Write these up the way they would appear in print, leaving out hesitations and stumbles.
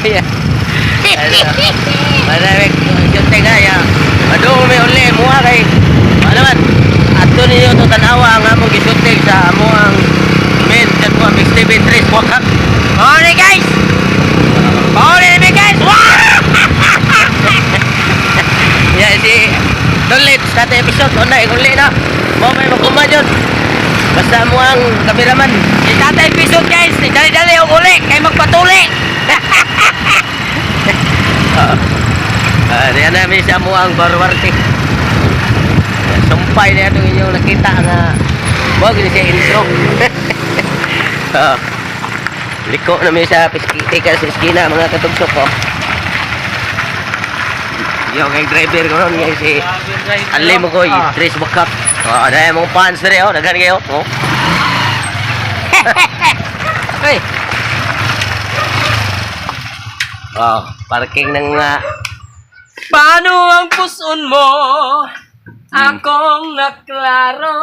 Kuya. Madawik syuting na ya. Madung may uli mua kay. Ano man? Ato ninyo to tanawa ang among gisyuting sa amo ang main Chatwa Mix TV 3 Wakak. Morning guys. Morning guys. Ya si Dolit sa episode una uli na. Mo may magkuma jud. Basta mo ang kameraman. Si Tatay episode guys, dali-dali og uli kay magpatuli. Diyan namin siya mo ang barwarti. Sumpay na itong inyong nakita nga mo gini siya intro. Liko namin sa tika sa iskina mga katugsok ko. Yung kay driver ko ron nga si Ali mo ko Trace Wakak. Ada mong fans rin dagan kayo. Hey. Parking ng Paano ang puson mo? Akong naklaro.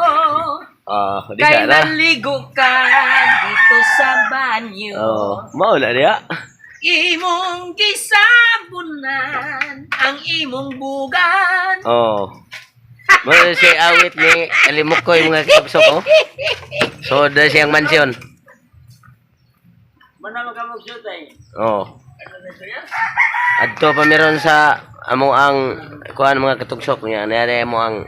Di Kay ka na. naligo ka dito sa banyo. Maula dia. Imong gisabunan ang imong bugan. Maula si awit ni Alimukoy mga kapsok ko. So, da siyang mansyon. Mana magamog-shoot ay? Adto pa meron sa amo ang kuan mga katugsok niya. Nare mo ang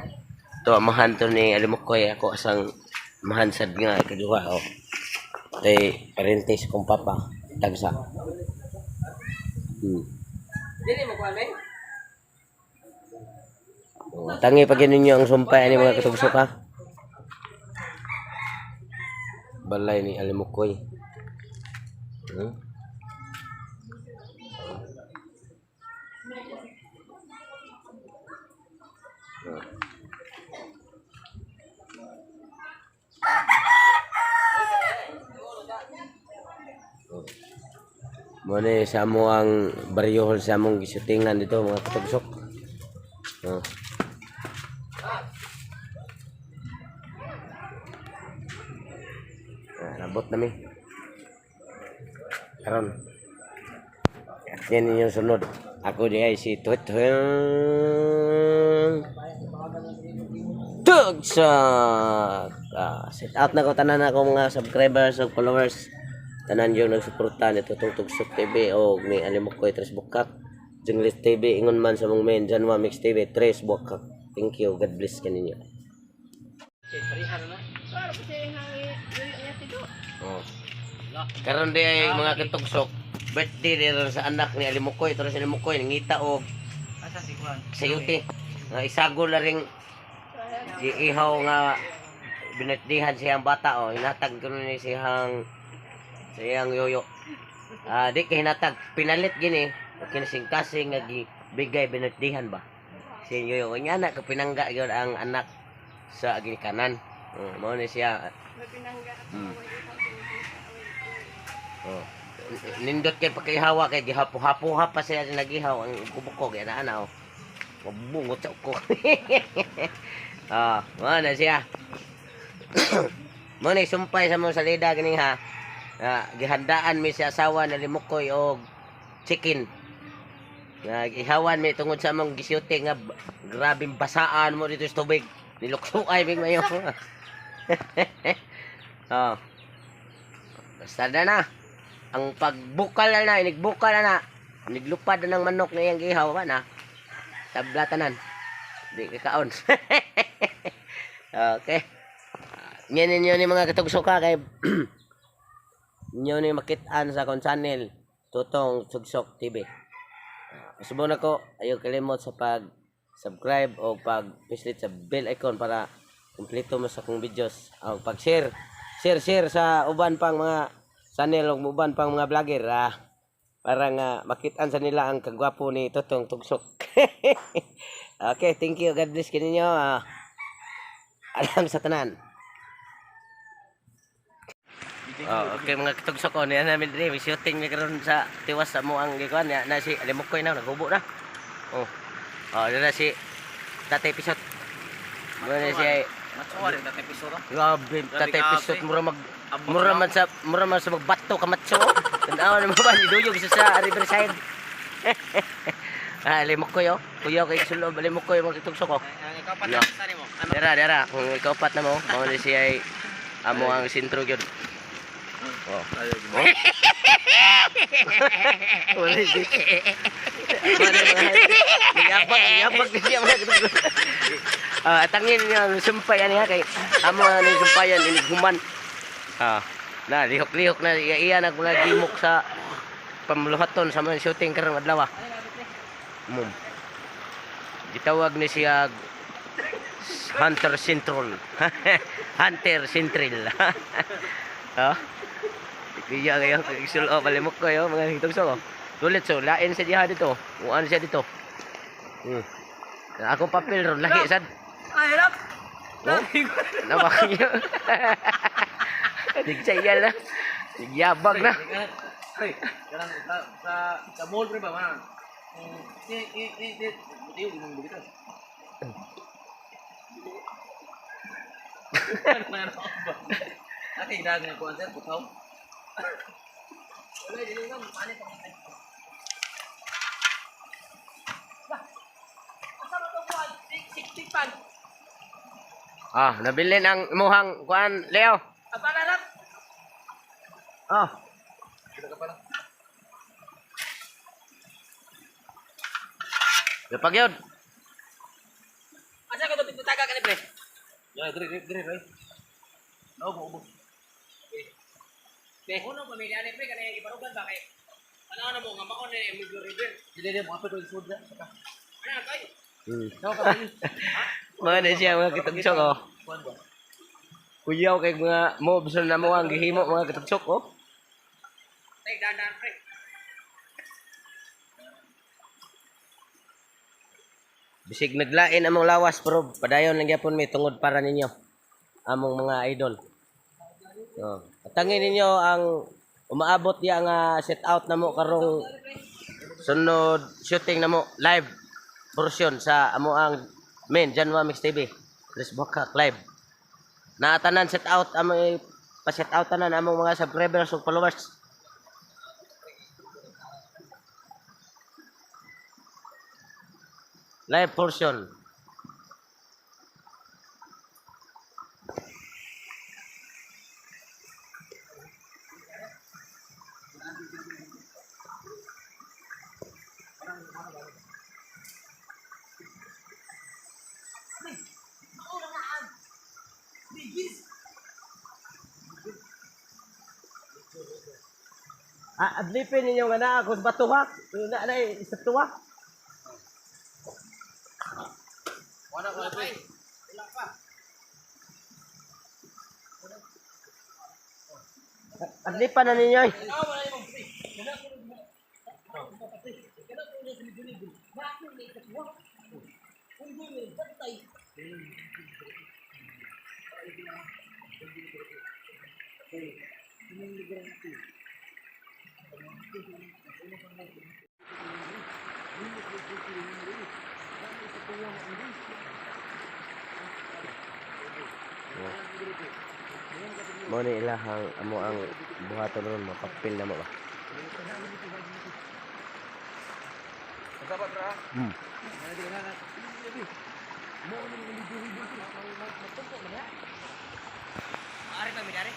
to amahan to ni Alimukoy ako asang mahansad nga kaduha Tay parentis kong papa tagsa. Dili mo kuan ay? Tangi pag ninyo ang sumpay ani mga katugsok ha. Balay ni Alimukoy. Muna sa mo ang baryohol sa mong gisutingan dito mga katugsok. Nabot nami. Karon. Yan yung sunod. Ako di ay si Tugsa. Set out na ko tanan ako mga subscribers ug followers. Tanan yung nagsuporta nito Tugsok TV o ni Alimukoy Tres Wakak. Jungles TV ingon man sa mong main Chatwa Mix TV Tres Wakak. Thank you. God bless kaninyo. Karon di ay mga katugsok. Birthday rin sa anak ni Alimukoy. Pero si Alimukoy nangita o sayuti. Isagol na rin ihaw nga binatdihan siyang bata hinatag ko ni siyang yoyo. Di kay hinatag pinalit gini kinasing-kasing nga bigay binatdihan ba si yoyo nya na pinangga gyud ang anak sa ginikanan. Mao ni siya nindot kay pagkihawa kay gihapo-hapo pa siya nagihaw ang kubukog ana mabungot sa uko. Mao na siya. Mao ni sumpay sa mong salida ganing ha. Gihandaan mi si asawa na Alimukoy og chicken. Ihawan mi tungod sa among gisyuting nga grabing basaan mo dito sa tubig. Niluksuay big mayo. Basta na. Ang pagbukal na inigbukal na. Niglupad na ng manok na iyang gihaw ba na. Tablatanan. Di kakaon. Okay. Yan ninyo ni mga katugsok ka kay inyo ni makitaan sa akong channel Tutong Tugsok TV. Subon ako ayaw kalimot sa pag-subscribe o pag-visit sa bell icon para kumpleto mo sa akong videos. Pag-share sa uban pang mga channel o uban pang mga vlogger para nga makitaan sa nila ang kagwapo ni Tutong Tugsok. Okay, thank you. God bless kaninyo. Alam sa tanan. Okay mga katugsok ko niya namin din may shooting mi karon sa tiwas sa mo ang gikuan na si Alimukoy na naghubo na. Na si Tatay Pisot. Muna siya Matsuwa rin tatay episode. grabe Tatay Pisot mura man sa magbato ka matso. Tanaw na mo ba ni Duyog sa Riverside. Limok ko yo. Kuya kay sulo limok ko yo magitugsok ko. Ang ikaw pa Yo. sa mo. Ano? Dara, kung ikaw pat na mo, mao ni siya ay amo ang sentro gyud. Oh. Wala di. Yabag niya mga kitugso. Atangin niya sumpayan niya kay amo ni sumpayan ini human. Na lihok-lihok na iya nag mga gimok sa pamluhaton sa mga shooting karong adlaw. Gitawag ni siya Hunter Central. Hunter Central. Kaya kayo, isulo palimok ko yo mga hitugso ko. Tulit so, lain sa diha dito. Uan siya dito. Ako papel ron lahi sad. Hirap. Namakyo. Digsaya na. Yabag na. Hey, karang sa mall pre ba man? Diyo mong bugito. Ate dagan ko answer putaw. Wala dili na mali pa. Asa ba to buwan? Tik pan. Nabili ng imuhang kuan, Leo. Apa larap? Kita ka pala. Gapag yun. Asa ko to pitaga ka ni pre? Ya, dire. Ubo. Uno pamilya ni pre kanay giparugan ba kay ano na mo nga maon ni Emilio River. Dili mo ato to sud saka. Ano kay? Mga na siya mga kitugsok oh. Kuan ba? Kuyaw kay mga mobs na mo ang gihimo mga kitugsok oh. Tay dandan pre. Bisig naglain among lawas pero padayon lang gyapon mi tungod para ninyo. Among mga idol. Tangin ninyo ang umaabot diya nga set out na mo karong sunod shooting na mo live version sa amo ang main Janwa Mix TV. Chris Bokak live. Tanan set out amo pa set out tanan among mga subscribers ug followers. Live version. Adlipin ninyo nga na ako sa batuhak. Na isa tuwa. Wala ko pre. Wala pa. Adlipan na ninyo eh. Wala mo pre. Mo ni ilahang amo ang buhaton ron makapil na mo ba. Sabat ra. Ari pa mi dari.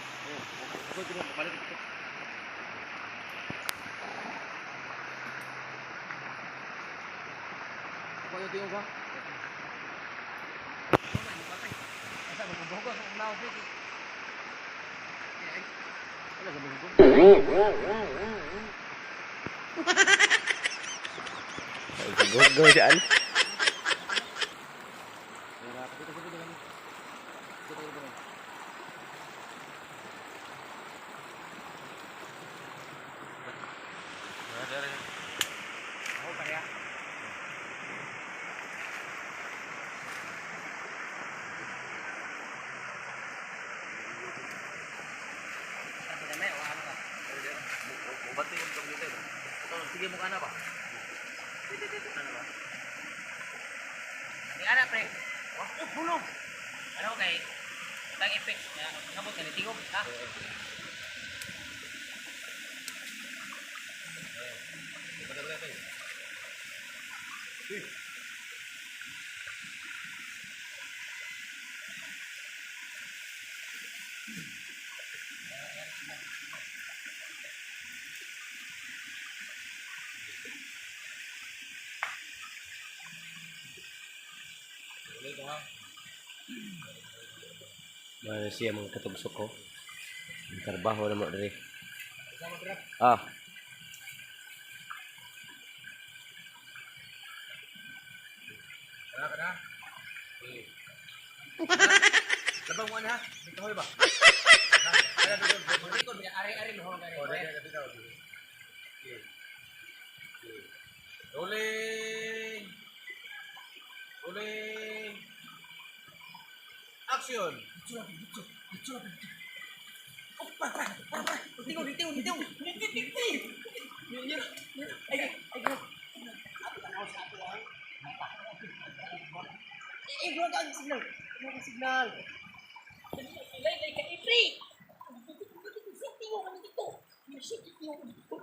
Ako dito balik dito. Ako yung tingog ka. Asa mo bugo sa unaw dito. Go dyan. Sige mo ka na ba? Ano ba? Ni ana pre. Bulong. Ano kay? Tang effect. Sabot ka ni tingog, ha? Mana siya mga katugsok ko. Ang trabaho na mo diri. Sama drop. Ah, Kana kana. Eh. Labang mo na. Dito hoy ba? Ada dito. Dito ari-ari mo hong gari. Oh, dito. Rolling. Rolling. Action. Signal. Lay ka, Ifri! Tingnan ka dito. Shit, tingnan ka dito.